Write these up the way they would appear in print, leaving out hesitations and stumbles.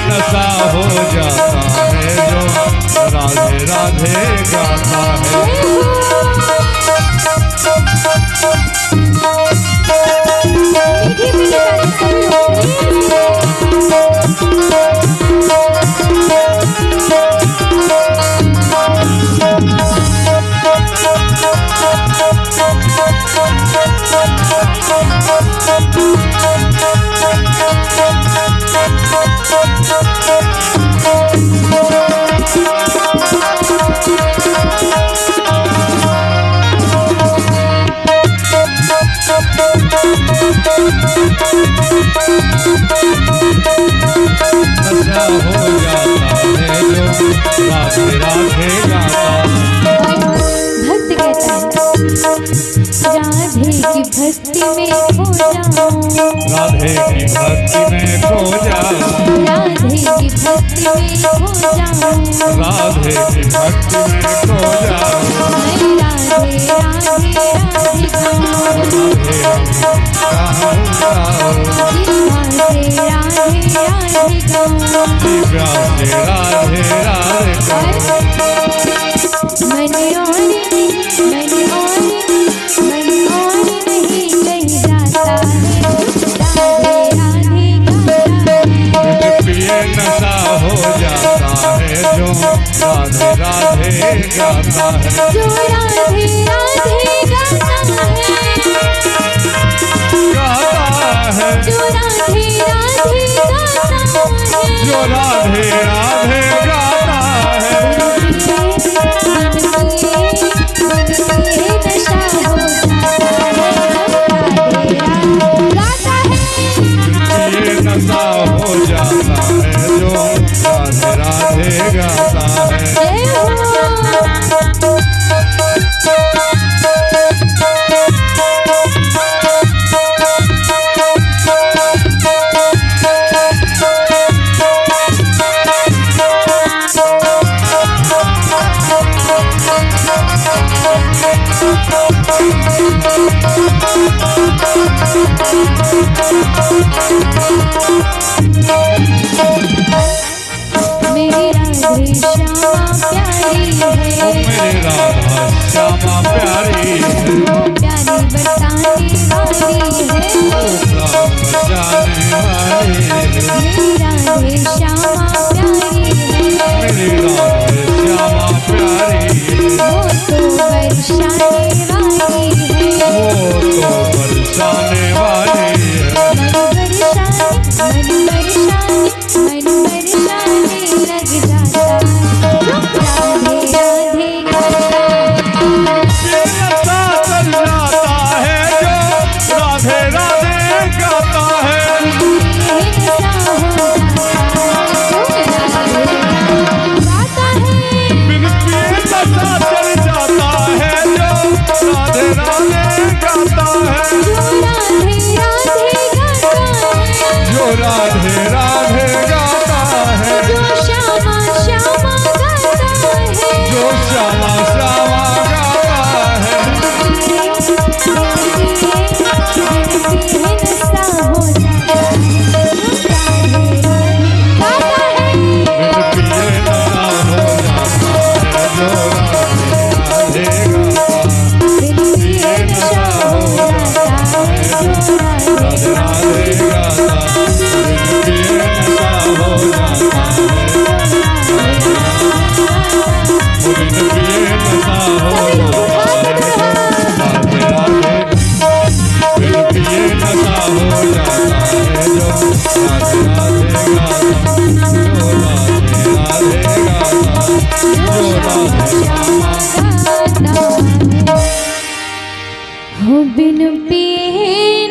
नशा हो जाता है जो राधे राधे गाता है। नशा हो जाता है जो राधे राधे गाता है। भक्त कहता है राधे की भक्ति में खो जाऊं, राधे की भक्ति में खो जाऊं, राधे की भक्ति में खो जाऊं, राधे की भक्ति में खो जाऊं। मैं राधे राधे राधे गाऊं, राधे राधे राधे गाऊं। मन और नहीं कहीं जाता है, राधे राधे गाता है। पिए नशा हो जाता है जो राधे राधे गाता है। जो राधे राधे गाता है, गाता है जो राधे राधे गाता है, जो राधे राधे गाता है। नशा हो जाता है, ये नशा हो जाता है जो राधे राधे गाता है। मेरी राधे श्यामा प्यारी है, मेरी राधा श्यामा प्यारी है, प्यारी बताने वाली है। जाने वाली है। मेरी राधे श्यामा प्यारी है, मेरी राधे श्यामा प्यारी है। वो तो बरसाने वाली है, वो तो बरसाने वाली है। मन बरसाने लग जाता है, राधे राधे गाता है। ये नशा कर जाता है जो राधे राधे गाता है। नशा हो जाता है, राधे गाता है। बिन पिए नशा चढ़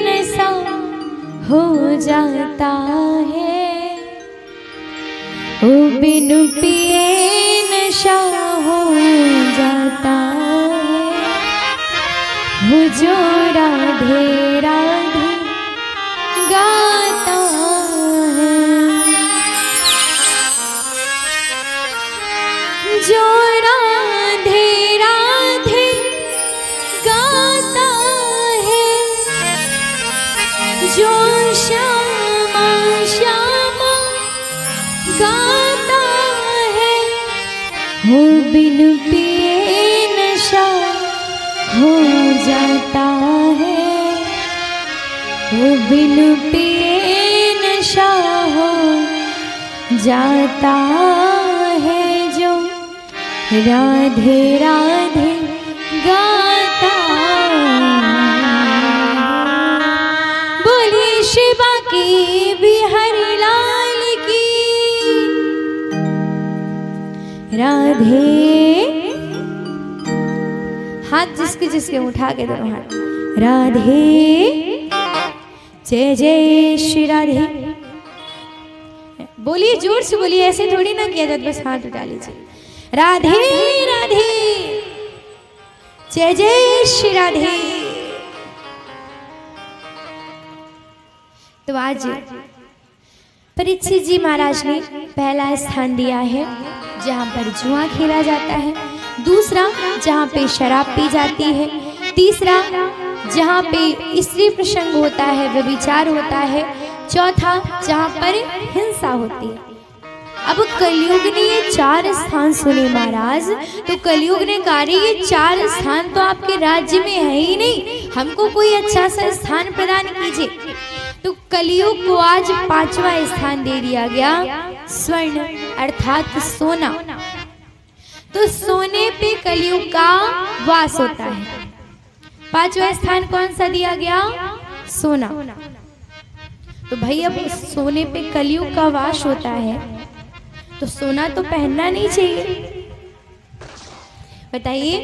नशा हो बिन पिए नशा हो जाता है जो राधे राधे गाता, जो राधे राधे गाता, जो राधे हो बिन पिए नशा हो जाता है, हो बिन पिए नशा हो जाता है, हो जो राधे राधे गाता है, जो राधे राधे गाता है, जो श्यामा श्यामा गाता है, हो बिन पिए नशा हो जाता है, हो बिन पिए नशा हो जाता है, जो राधे राधे गाता है। बोलिए शिवा की बिहारी लाल की राधे। हाथ जिसके जिसके उठा के दोनों हाथ, राधे जय जय श्री राधे। बोलिए जोर से बोलिए, ऐसे थोड़ी ना किया जाता, बस हाथ उठा लीजिए। राधे राधे जय जय श्री राधे। तो आज परीक्षित जी महाराज ने पहला स्थान दिया है जहाँ पर जुआ खेला जाता है, दूसरा जहाँ पे शराब पी जाती है, तीसरा जहाँ पे स्त्री प्रसंग होता है, व्यभिचार होता है, चौथा जहाँ पर हिंसा होती है। अब कलयुग ने ये 4 स्थान सुने महाराज, तो कलयुग ने कहा ये 4 स्थान तो आपके राज्य में है ही नहीं, हमको कोई अच्छा सा स्थान प्रदान कीजिए। तो कलयुग को आज 5वां स्थान दे दिया गया, स्वर्ण अर्थात सोना। तो सोने पे कलयुग का वास होता है। 5वां स्थान कौन सा दिया गया? सोना। तो भाई अब सोने पे कलयुग का वास होता है तो सोना तो पहनना नहीं चाहिए। बताइए,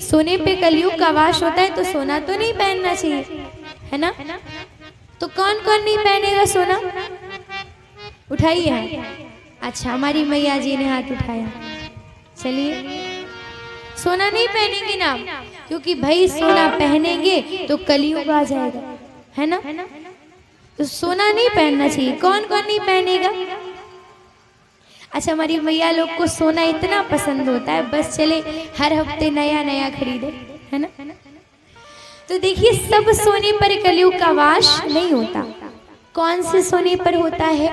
सोने पे कलयुग का वास होता है तो सोना तो नहीं पहनना चाहिए, है ना? तो कौन कौन नहीं पहनेगा सोना? उठाइए हाथ। अच्छा, हमारी मैया जी ने हाथ उठाया। चलिए, सोना नहीं पहनेंगे ना, क्योंकि भाई सोना पहनेंगे तो कलयुग आ जाएगा, है ना? तो सोना नहीं पहनना चाहिए। कौन कौन नहीं पहनेगा? अच्छा, हमारी मैया लोग को सोना इतना पसंद होता है, बस चले हर हफ्ते नया नया खरीदे, है ना? तो देखिए, सब सोने पर कलयुग का वास नहीं होता। कौन से सोने पर होता है?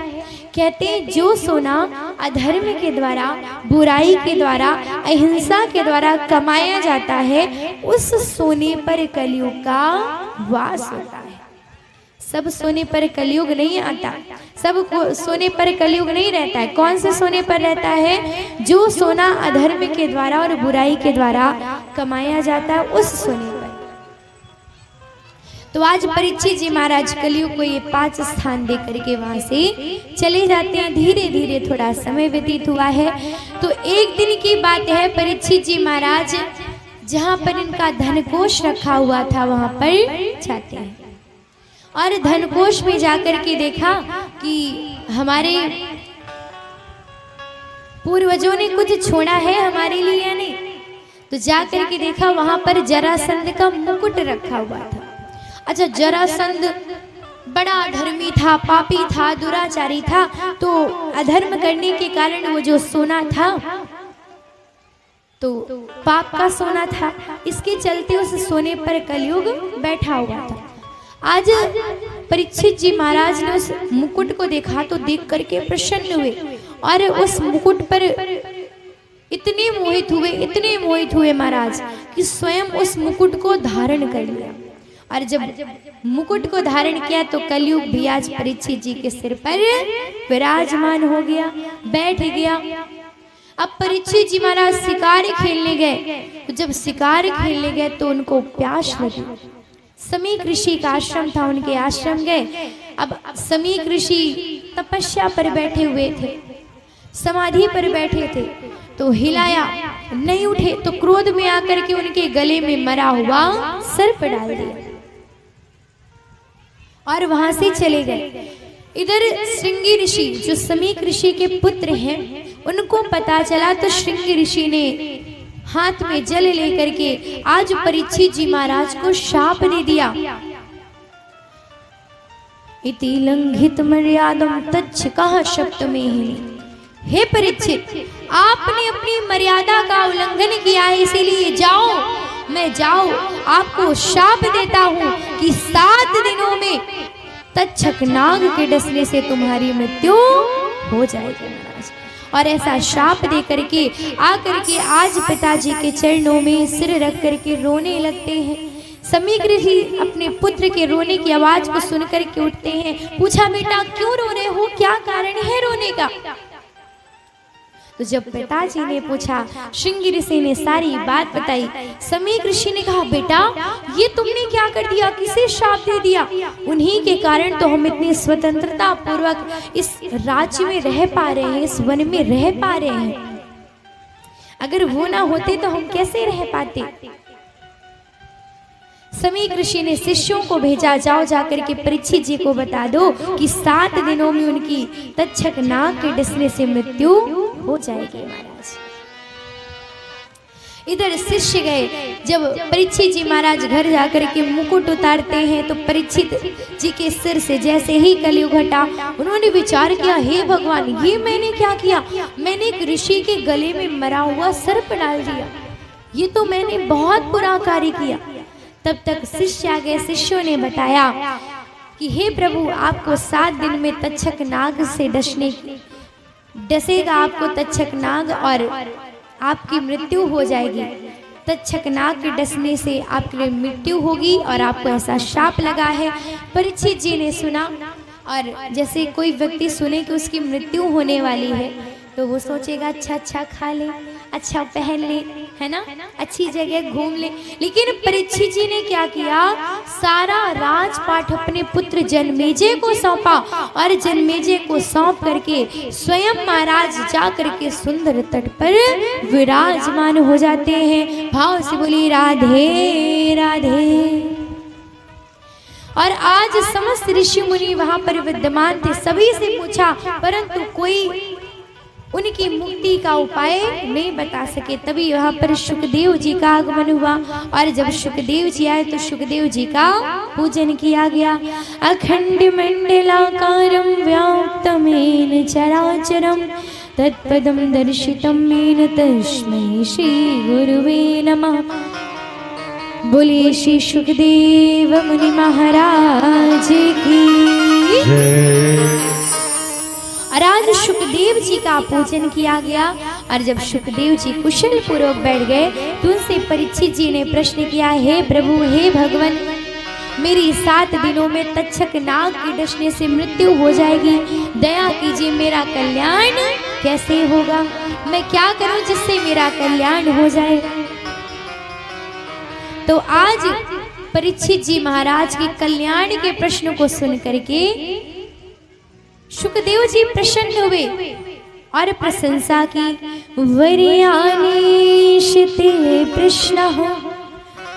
कहते हैं जो सोना अधर्म के द्वारा, बुराई के द्वारा, अहिंसा के द्वारा कमाया जाता है, उस सोने पर कलयुग का वास होता है। सब सोने पर कलयुग नहीं आता, सब सोने पर कलयुग नहीं रहता है। कौन से सोने पर रहता है? जो सोना अधर्म के द्वारा और बुराई के द्वारा कमाया जाता है, उस सोने पर। तो आज परीक्षित जी महाराज कलयुग को ये 5 स्थान दे करके वहां से चले जाते हैं। धीरे धीरे थोड़ा समय व्यतीत हुआ है। तो एक दिन की बात है, परीक्षित जी महाराज जहां पर इनका धनकोष रखा हुआ था वहां पर जाते हैं और धनकोष में जाकर के देखा कि हमारे पूर्वजों ने कुछ छोड़ा है हमारे लिए या नहीं। तो जाकर के देखा वहां पर जरासंध का मुकुट रखा हुआ था। अच्छा, जरासंध बड़ा अधर्मी था, पापी था, दुराचारी था। तो अधर्म करने के कारण वो जो सोना था तो पाप का सोना था, इसके चलते उस सोने पर कलयुग बैठा हुआ था। आज परीक्षित जी महाराज ने उस मुकुट को देखा तो देख करके प्रसन्न हुए और उस मुकुट पर इतने मोहित हुए महाराज कि स्वयं उस मुकुट को धारण कर लिया। और जब मुकुट को धारण किया तो कलयुग भी आज परीक्षित जी के सिर पर विराजमान हो गया, बैठ गया। अब परीक्षित जी महाराज शिकार खेलने गए, तो जब शिकार खेलने गए तो उनको प्यास लगी। समीक ऋषि का आश्रम था, उनके आश्रम गए। अब समीक ऋषि तपस्या पर बैठे हुए थे, समाधि पर बैठे थे, तो हिलाया नहीं उठे, तो क्रोध में आकर के उनके गले में मरा हुआ सर्प डाल दिया और वहां से चले गए। इधर श्रृंगी ऋषि जो समीक ऋषि के पुत्र हैं, उनको पता चला, तो श्रृंगी ऋषि ने हाथ में जल लेकर के आज परीक्षित जी महाराज को शाप दे दिया। इति लंघित मर्यादम तच्छकः सप्तमेहिनी। हे परीक्षित, आपने अपनी मर्यादा का उल्लंघन किया है, इसीलिए जाओ, मैं जाओ आपको शाप देता हूं कि 7 दिनों में तक्षक नाग के डसने से तुम्हारी मृत्यु हो जाएगी महाराज। और ऐसा शाप दे करके आकर के आज पिताजी के चरणों में सिर रख करके रोने लगते हैं। समीक ऋषि अपने पुत्र के रोने की आवाज को सुन करके उठते हैं। पूछा, बेटा क्यों रो रहे हो, क्या कारण है रोने का? तो जब पिताजी ने पूछा, श्रृंगी ऋषि ने सारी बात बताई। समीक ऋषि ने कहा, बेटा ये तुमने क्या कर दिया, किसे शाप दे दिया? उन्हीं के कारण तो हम इतनी स्वतंत्रता पूर्वक इस राज्य में रह पा रहे हैं, इस वन में रह पा रहे हैं। अगर वो ना होते तो हम कैसे रह पाते? समीक ऋषि ने शिष्यों को भेजा, जाओ जाकर के परीक्षित जी को बता दो कि 7 दिनों में उनकी तक्षक नाग के डसने से मृत्यु हो जाएगी महाराज। इधर शिष्य गए। जब परीक्षित जी महाराज घर जाकर के मुकुट उतारते हैं, तो परीक्षित जी के सिर से जैसे ही कलयुग हटा, उन्होंने विचार किया, हे भगवान ये मैंने क्या किया? मैंने एक ऋषि के गले में मरा हुआ सर्प डाल दिया, ये तो मैंने बहुत बुरा कार्य किया। तब तक शिष्य आ गए। शिष्यों ने बताया कि हे प्रभु, आपको 7 दिन में तक्षक नाग से डसेगा आपको तक्षक नाग और आपकी मृत्यु हो जाएगी। तक्षक नाग के डसने से आपकी मृत्यु होगी और आपको ऐसा शाप लगा है। परीक्षित जी ने सुना, और जैसे कोई व्यक्ति सुने कि उसकी मृत्यु होने वाली है, तो वो सोचेगा अच्छा खा ले, अच्छा पहन ले, है ना, अच्छी जगह घूम ले। लेकिन परीक्षित जी ने क्या किया? सारा राजपाट अपने पुत्र जन्मेजय को सौंपा, और जन्मेजय को सौंप करके स्वयं महाराज जा करके सुंदर तट पर विराजमान हो जाते हैं। भाव से बोली राधे राधे। और आज समस्त ऋषि मुनि वहां पर विद्यमान थे। सभी से पूछा, परंतु कोई उनकी मुक्ति का उपाय नहीं बता सके। तभी वहां पर सुखदेव जी का आगमन हुआ, और जब सुखदेव जी आए तो सुखदेव जी का पूजन किया गया। अखंड मंडलाकारं व्याप्तमेन चराचरं तत्पदं दर्शितं मेन तस्मै श्री गुरुवे नमः। बोले श्री सुखदेव मुनि महाराज की जय। और आज सुखदेव जी का पूजन किया गया। और जब सुखदेव जी कुशल पूर्वक बैठ गए, तो उनसे परीक्षित जी ने प्रश्न किया, हे प्रभु, हे भगवान, मेरी 7 दिनों में तक्षक नाग के डसने से मृत्यु हो जाएगी, दया कीजिए, मेरा कल्याण कैसे होगा? मैं क्या करूं जिससे मेरा कल्याण हो जाए? तो आज परीक्षित जी महाराज के कल्याण के प्रश्न को सुन करके सुखदेव जी प्रसन्न हुए और प्रशंसा की। वर्यानिशिते प्रश्नः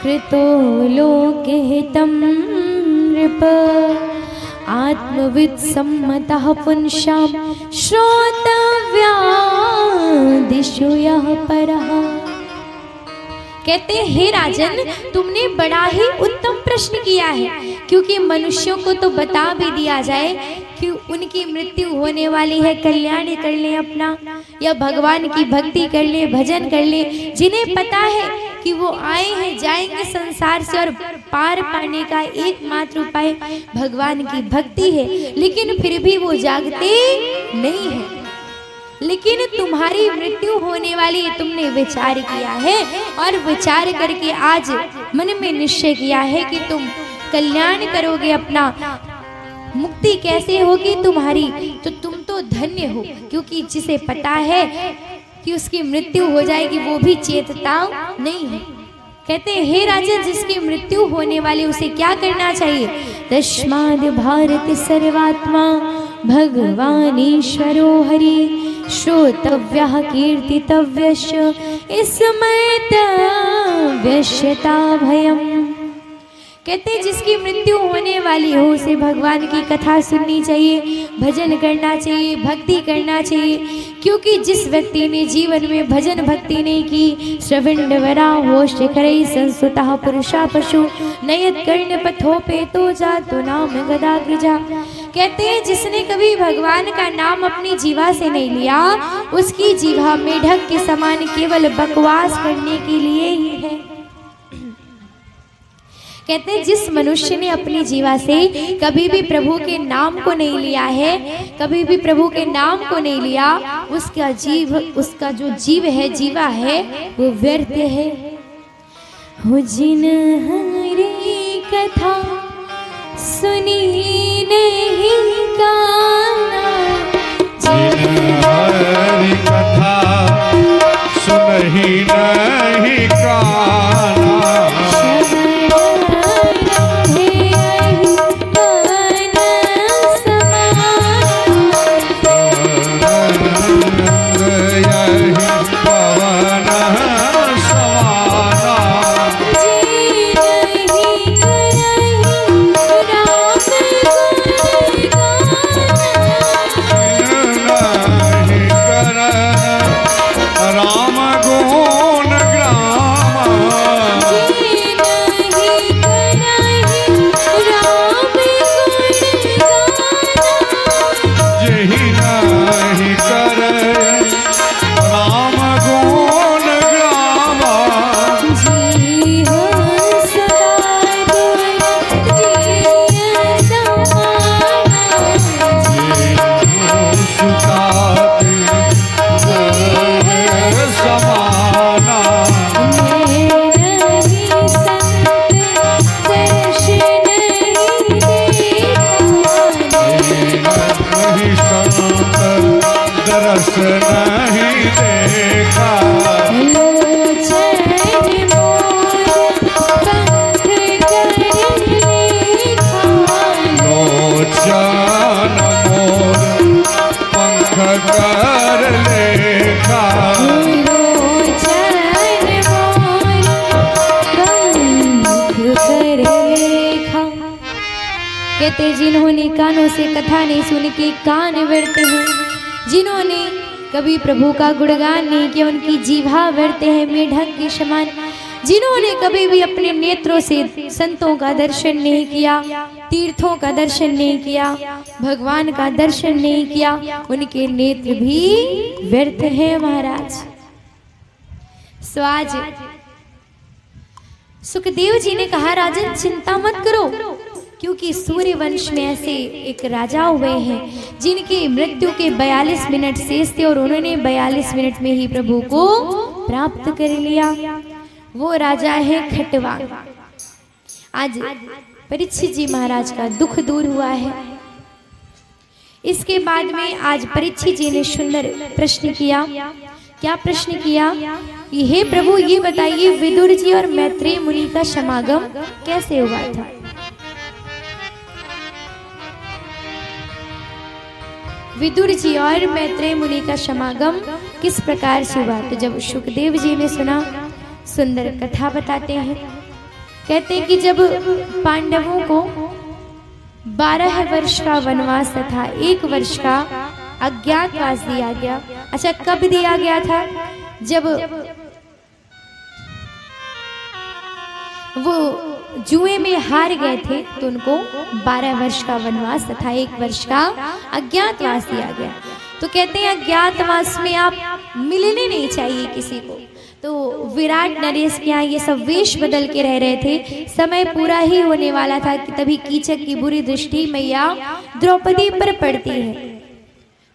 कृतो लोके हितं नृप आत्मवित् सम्मतः पुंसां श्रोतव्या दिशो यः परः। कहते हैं, हे राजन, तुमने बड़ा ही उत्तम प्रश्न किया है, क्योंकि मनुष्यों को तो बता भी दिया जाए कि उनकी मृत्यु होने वाली है, कल्याण कर ले अपना, या भगवान की भक्ति कर ले, भजन कर ले। जिन्हें पता है कि वो आए हैं, जाएंगे संसार से, और पार पाने का एकमात्र उपाय भगवान की भक्ति है, लेकिन फिर भी वो जागते नहीं है। लेकिन तुम्हारी मृत्यु होने वाली, तुमने विचार किया है, और विचार करके आज मन में निश्चय किया है कि तुम कल्याण करोगे अपना, मुक्ति कैसे होगी तुम्हारी? तो तुम तो धन्य हो, क्योंकि जिसे पता है कि उसकी मृत्यु हो जाएगी वो भी चेतता नहीं है। कहते हैं हे राजन, जिसकी मृत्यु होने वाली उसे क्या करना चाहिए? तस्माद् भारत सर्वात्मा भगवान ईश्वरो हरि श्रोतव्यः कीर्तितव्यश्च स्मर्तव्यश्यता भयम्। कहते हैं जिसकी मृत्यु होने वाली हो उसे भगवान की कथा सुननी चाहिए, भजन करना चाहिए, भक्ति करना चाहिए। क्योंकि जिस व्यक्ति ने जीवन में भजन भक्ति नहीं की, श्रवण हो शिखरै संस्तुतः पुरुषा पशु नयत कर्ण पथोपे तो जातु नाम गदाग्रजा। कहते हैं जिसने कभी भगवान का नाम अपनी जीवा से नहीं लिया, उसकी जीवा मेढक के समान केवल बकवास करने के लिए ही है। कहते हैं जिस मनुष्य ने अपनी जीवा से कभी भी प्रभु के नाम को नहीं लिया है, कभी भी प्रभु के नाम को नहीं लिया, उसका जो जीव है, जीवा है, वो व्यर्थ है। हो जिन हरि कथा सुनी नहीं काना, जिन हरि कथा सुनहि नहीं काना, कहते जिन्होंने कानों से कथा नहीं सुन के कान व्यर्थ हैं, जिन्होंने कभी प्रभु का गुणगान नहीं किया उनकी जीवा व्यर्थ है मेढक के समान, जिन्होंने कभी भी अपने नेत्रों से संतों का दर्शन नहीं किया, तीर्थों का दर्शन नहीं किया, भगवान का दर्शन नहीं किया, उनके नेत्र भी व्यर्थ है महाराज। सो आज सुखदेव जी ने कहा राजन चिंता मत करो, क्योंकि सूर्य वंश में ऐसे एक राजा हुए हैं जिनकी मृत्यु के 42 मिनट शेष थे और उन्होंने 42 मिनट में ही प्रभु को प्राप्त कर लिया। वो राजा है खटवांग। आज परीक्षित जी महाराज का दुख दूर हुआ है। इसके बाद में आज परीक्षित जी ने सुंदर प्रश्न किया। क्या प्रश्न किया? हे प्रभु ये बताइए विदुर जी और मैत्रेय मुनि का समागम कैसे हुआ था? विदुर जी और मैत्रेय मुनि का समागम किस प्रकार से हुआ? तो जब सुखदेव जी ने सुना, सुंदर कथा बताते हैं। कहते हैं कि जब पांडवों को 12 वर्ष का वनवास तथा 1 वर्ष का अज्ञातवास दिया गया। अच्छा, कब दिया गया था? जब वो जुए में हार गए थे तो उनको 12 वर्ष का वनवास तथा 1 वर्ष का अज्ञातवास दिया गया। तो कहते हैं अज्ञातवास में आप मिलने नहीं चाहिए किसी को। तो विराट नरेश के यहाँ ये सब वेश बदल के रह रहे थे। समय पूरा ही होने वाला था कि तभी कीचक की बुरी दृष्टि मैया द्रौपदी पर पड़ती है।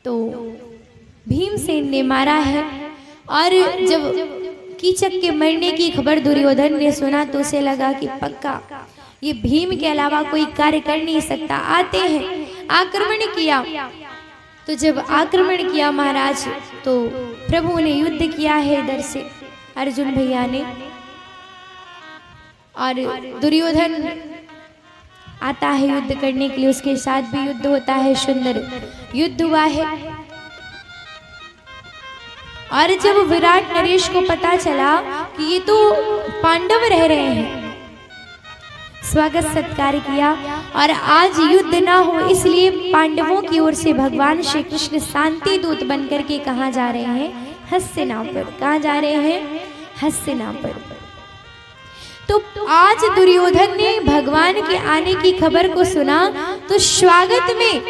तो भीमसेन ने मारा है और जब कीचक के मरने की खबर दुर्योधन ने सुना तो उसे लगा कि पक्का ये भीम के अलावा कोई कार्य कर नहीं सकता। आते हैं, आक्रमण किया तो जब आक्रमण किया महाराज तो प्रभु ने युद्ध किया है इधर से अर्जुन भैया ने, और दुर्योधन आता है युद्ध करने के लिए, उसके साथ भी युद्ध होता है, सुंदर युद्ध हुआ है। और जब विराट नरेश को पता चला कि ये तो पांडव रह रहे हैं, स्वागत सत्कार किया। और आज युद्ध ना हो इसलिए पांडवों की ओर से भगवान श्री कृष्ण शांति दूत बनकर के कहाँ जा रहे हैं? हस्तिनापुर। कहाँ जा रहे हैं? हस्तिनापुर। तो आज दुर्योधन ने भगवान के आने की खबर को सुना तो स्वागत में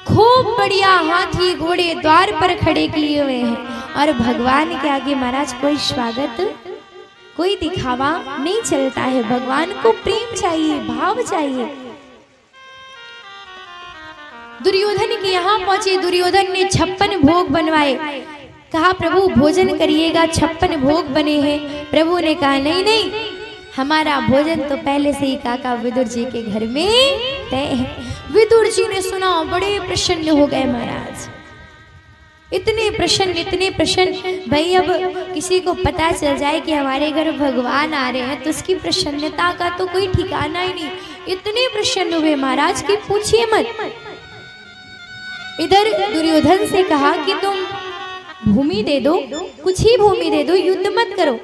खूब बढ़िया हाथी घोड़े द्वार पर खड़े किए हुए हैं, और भगवान के आगे महाराज कोई स्वागत, कोई दिखावा नहीं चलता है। भगवान को प्रेम चाहिए, भाव चाहिए। दुर्योधन के यहाँ पहुंचे, दुर्योधन ने 56 भोग बनवाए, कहा प्रभु भोजन करिएगा, 56 भोग बने हैं। प्रभु ने कहा नहीं नहीं, हमारा भोजन तो पहले से ही काका विदुर जी के घर में तय है। विदुर जी ने सुना, बड़े प्रसन्न हो गए महाराज, इतने प्रसन्न भाई। अब किसी को पता चल जाए कि हमारे घर भगवान आ रहे हैं तो उसकी प्रसन्नता का तो कोई ठिकाना ही नहीं। इतने प्रसन्न हुए महाराज कि पूछिए मत। इधर दुर्योधन से कहा कि तुम भूमि दे दो, कुछ ही भूमि दे दो, युद्ध मत करो।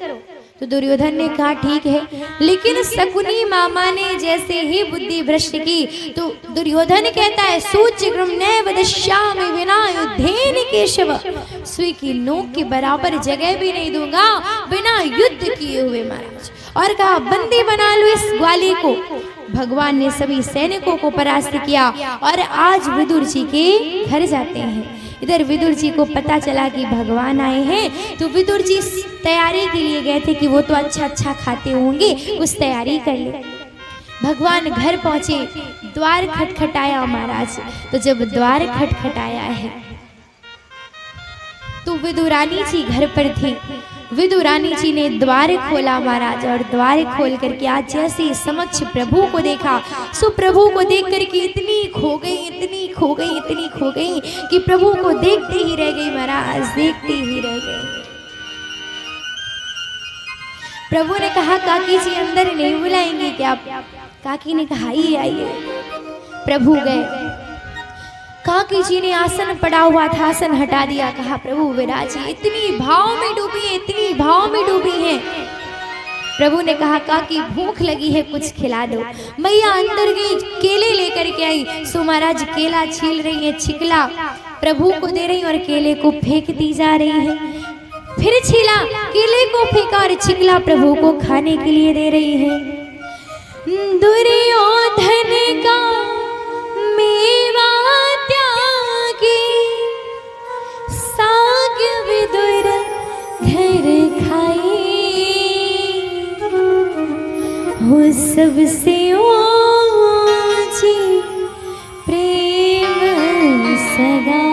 तो दुर्योधन ने कहा ठीक है, लेकिन शकुनी मामा ने जैसे ही बुद्धि भ्रष्ट की तो दुर्योधन कहता है सूच्यग्रम नैव दश्यामि विना युद्धेन केशव, सुई की नोक के बराबर जगह भी नहीं दूंगा बिना युद्ध किए हुए महाराज। और कहा बंदी बना लो इस ग्वाली को। भगवान ने सभी सैनिकों को परास्त किया और आज विदुर जी के घर जाते हैं। इधर विदुर जी को पता चला कि भगवान आए हैं तो विदुर जी तैयारी के लिए गए थे कि वो तो अच्छा खाते होंगे, कुछ तैयारी कर ले। भगवान घर पहुंचे, द्वार खटखटाया महाराज। तो जब द्वार खटखटाया है तो विदुरानी जी घर पर थी। विदुरानी जी ने द्वार खोला महाराज, और द्वार खोल करके आज जैसे समक्ष प्रभु को देखा, सो प्रभु को देख करके इतनी खो गई कि प्रभु को देखते ही रह गई महाराज, देखते ही रह गई। प्रभु ने कहा काकी जी अंदर नहीं बुलाएंगे क्या? काकी ने कहा आइए। प्रभु गए, काकी जी ने आसन पड़ा हुआ था, आसन हटा दिया। कहा प्रभु विराजी, इतनी भाव में डूबी हैं। प्रभु ने कहा काकी भूख लगी है, कुछ खिला दो। मैया अंदर गई, केले लेकर के आई। सो महाराज केला छील रही है, छिकला प्रभु को दे रही और केले को फेंकती जा रही है। फिर छीला, केले को फेंका और छिकला प्रभु को खाने के लिए दे रही है। दुर्योधन का मेवा त्यागी, साग विदुर घर खाई, हो सबसे ऊंची प्रेम सगा।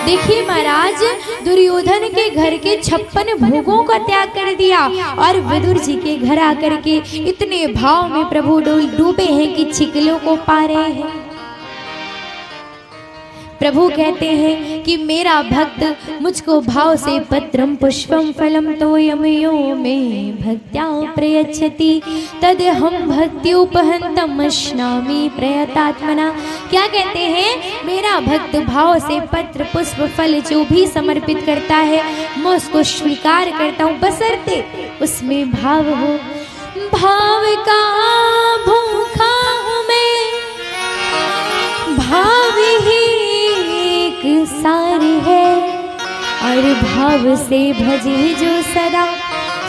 देखिए महाराज, दुर्योधन के घर के 56 भोगों का त्याग कर दिया और विदुर जी के घर आकर के इतने भाव में प्रभु डूबे हैं कि छिकलों को पा रहे हैं। प्रभु कहते हैं कि मेरा भक्त मुझको भाव से पत्रम पुष्पम फलम तोयम यो में भक्त्या प्रयच्छति तद हम भक्त्युपहंतम अश्नामि प्रयतात्मना। क्या कहते हैं? मेरा भक्त भाव से पत्र पुष्प फल जो भी समर्पित करता है मैं उसको स्वीकार करता हूँ, बशर्ते उसमें भाव हो। भाव का भूखा हूँ मैं, भाव ही सार है, और भाव से भजे जो सदा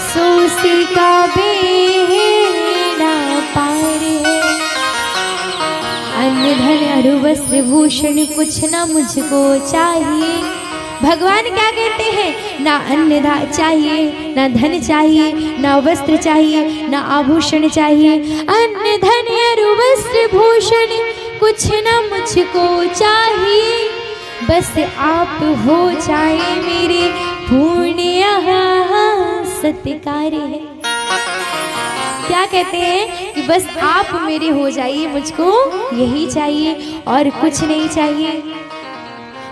सो उसी का बेड़ा पार है। अन्न धन अरु वस्त्र भूषण कुछ न मुझको चाहिए। भगवान क्या कहते हैं? ना अन्न चाहिए, ना धन चाहिए, ना वस्त्र चाहिए, ना आभूषण चाहिए। अन्न धन अरु वस्त्र भूषण कुछ न मुझको चाहिए, बस आप हो जाए मेरे पूर्ण सत्कार है। क्या कहते हैं कि बस आप मेरे हो जाइए, मुझको यही चाहिए और कुछ नहीं चाहिए,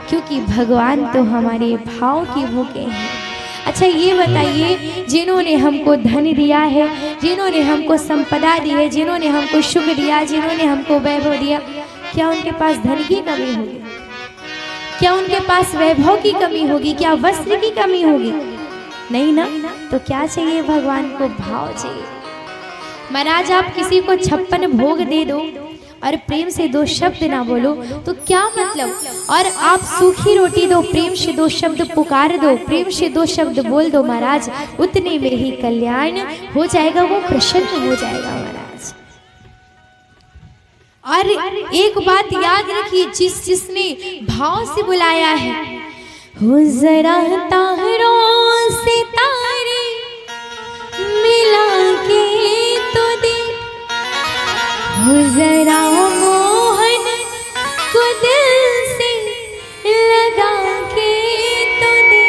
क्योंकि भगवान तो हमारे भाव की भूखे हैं। अच्छा ये बताइए, जिन्होंने हमको धन दिया है, जिन्होंने हमको संपदा दी है, जिन्होंने हमको सुख दिया, जिन्होंने हमको वैभव दिया, क्या उनके पास धन की कमी होगी? क्या उनके पास वैभव की कमी होगी? क्या वस्त्र की कमी होगी? नहीं ना। तो क्या चाहिए भगवान को? भाव चाहिए। महाराज आप किसी को 56 भोग दे दो और प्रेम से 2 शब्द ना बोलो तो क्या मतलब? और आप सूखी रोटी दो, प्रेम से 2 शब्द पुकार दो, प्रेम से 2 शब्द बोल दो महाराज, उतने में ही कल्याण हो जाएगा, वो प्रसन्न हो जाएगा महाराज। और एक बात याद रखिए, जिसने भाव से बुलाया है, हो जरा तारों से तारे मिला के तो दे, हो जरा मोहन को दिल से लगा के तो दे,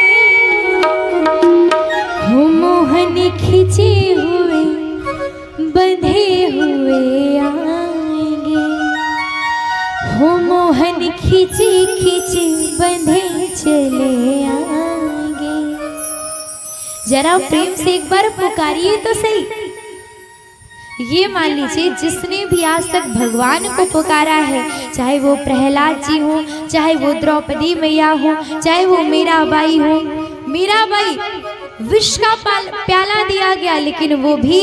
हो मोहन खिंचे हुए बंधे हुए आएंगे, हो मोहन खिंचे खिंचे बंधे चले आएंगे। जरा प्रेम से एक बार पुकारिए तो सही। ये मान लीजिए, जिसने भी आज तक भगवान को पुकारा है, चाहे वो प्रहलाद जी हो, चाहे वो द्रौपदी मैया हो, चाहे वो मीराबाई हो। मीराबाई विष का प्याला दिया गया, लेकिन वो भी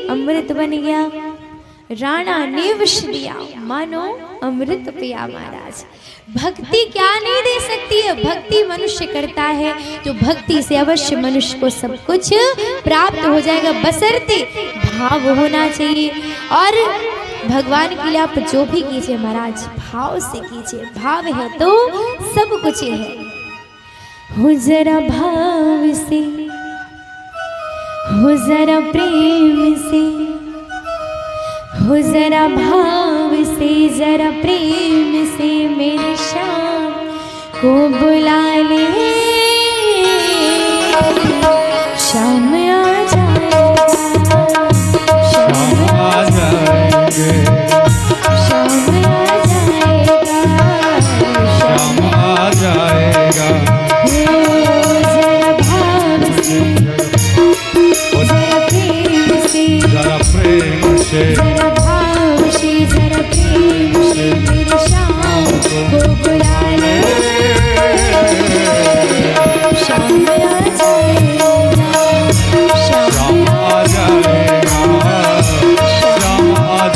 अमृत बन गया। राणा ने विष दिया, मानो अमृत पिया महाराज। भक्ति क्या नहीं दे सकती है? भक्ति मनुष्य करता है, जो भक्ति से अवश्य मनुष्य को सब कुछ प्राप्त हो जाएगा, बशर्ते भाव होना चाहिए। और भगवान के लिए आप जो भी कीजिए महाराज, भाव से कीजिए। भाव है तो सब कुछ है। हो जरा भाव से, हो जरा प्रेम से, हो जरा भाव से, जरा प्रेम से मेरे श्याम को बुला ले। श्याम आ जाएगा, श्याम आ जाएंगे, श्याम आ जाएगा, श्याम आ जाएगा। हो जरा भाव से, जरा प्रेम से, जरा प्रेम से, जरा भाव से, जरा प्रेम से मेरे श्याम को बुला ले। श्याम आ जाएगा, श्याम आ जाएगा, श्याम आ जाएगा, श्याम आ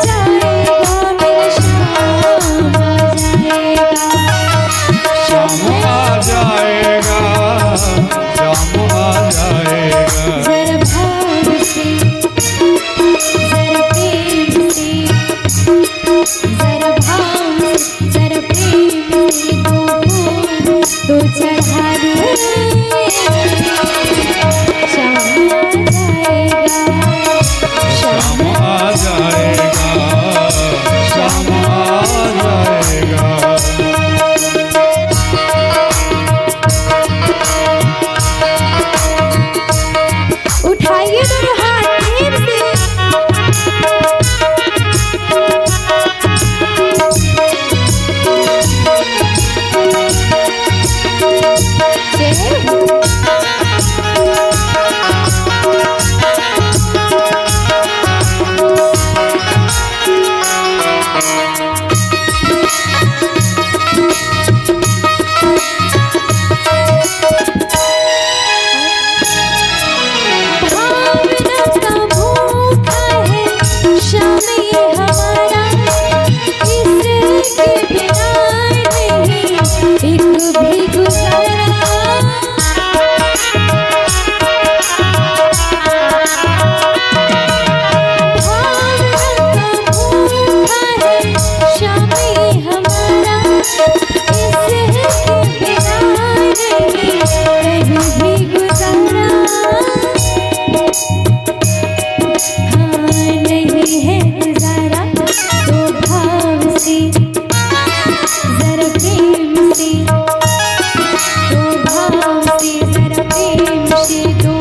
जाएगा, मेरे श्याम आ जाएगा, श्याम आ जाएगा, श्याम आ जाएगा। जरा भाव से, जरा प्रेम से, जरा भाव से, जरा प्रेम से तो चढ़ा दे। श्याम आ जाएगा, श्याम आ जाएगा। उठाइए दोनों हाथ प्रेम से। जरा प्रेम से तो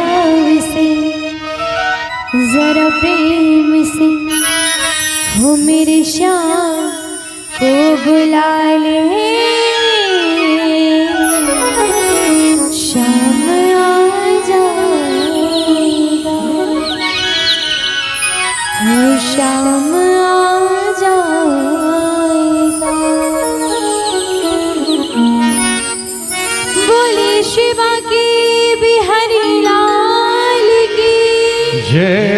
भाव से जरा प्रेम से हो मेरे श्याम को बुला ले। शाम आ जाएगा, हो शाम आ जाएगा। बोले शिवा की बिहारी लाल की जय।